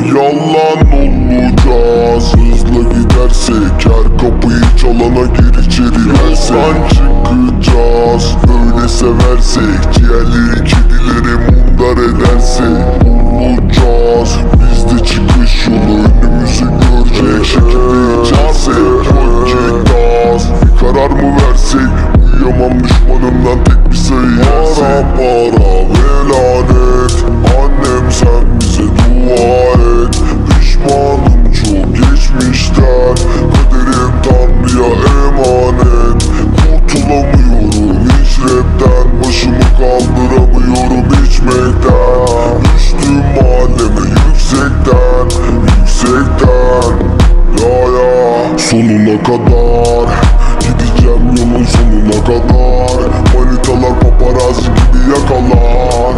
Yalan olacağız hızla gidersek, her kapıyı çalana gir içeri versek. Çıkacağız öyle seversek, ciğerleri kedilere mundar edersek. Olacağız biz de çıkış yolu, önümüzü görecek şekilde içersek. Önce gaz bir karar mı versek, uyuyamam düşmanımdan tek bir sayı yersek. Para ve lanet, annem sen bize dua et. Pişmanım çok geçmişten, kaderim Tanrı'ya emanet. Kurtulamıyorum hiç rapten, başımı kaldıramıyorum içmekten. Düştüm mahalleme yüksekten, yüksekten. Ya sonuna kadar gideceğim, yolun sonuna kadar. Manitalar paparazzi gibi yakalar.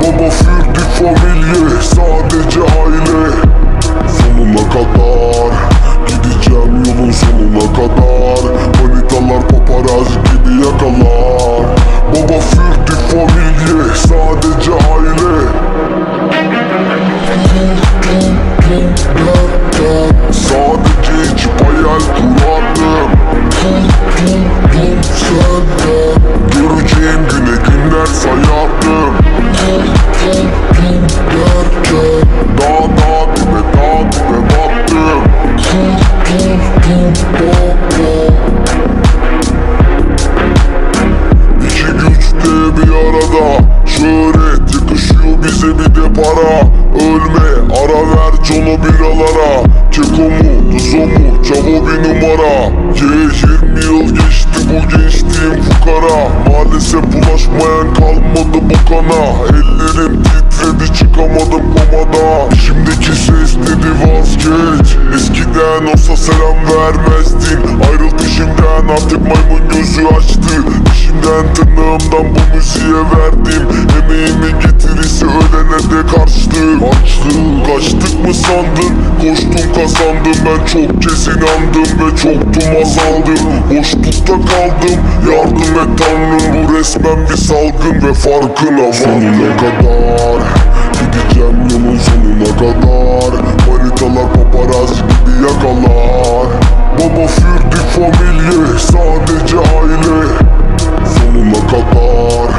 Baba fürdük familye, sadece aile. Sonuna kadar gideceğim, yolun sonuna kadar. Manitalar paparazzi gibi yakalar. Baba fürdük familye, sadece aile. Sadece içip hayal kurardım. Göreceğim güne günler sayardım. Dağ dibe battım. İki güç de bir arada, şöhret yakışıyor bize bir de para. Ölme ara ver colo biralara, keko mu tuzo mu çavo bir numara. 20 yıl geçti bu gençliğim fukara, maalesef bulaşmayan kalmadı bu kana. Ellerim titredi çıkamadım komada, şimdiki ses dedi vazgeç. Eskiden olsa selam vermezdin, ayrıl dişimden artık maymun gözü açtı. Dişimden tırnağımdan bu müziğe verdim, emeğimi getirirse ölene de karşılık. Açlık kaçtık mı sandın, koştum kazandım. Ben çok kez inandım ve çoktum azaldım. Boşlukta kaldım, yardım et Tanrım. Bu resmen bir salgın ve farkına vardım. Sonuna kadar gideceğim, yolun sonuna kadar. Manitalar paparazzi gibi yakalar. Baba fürdük familye, sadece aile. Sonuna kadar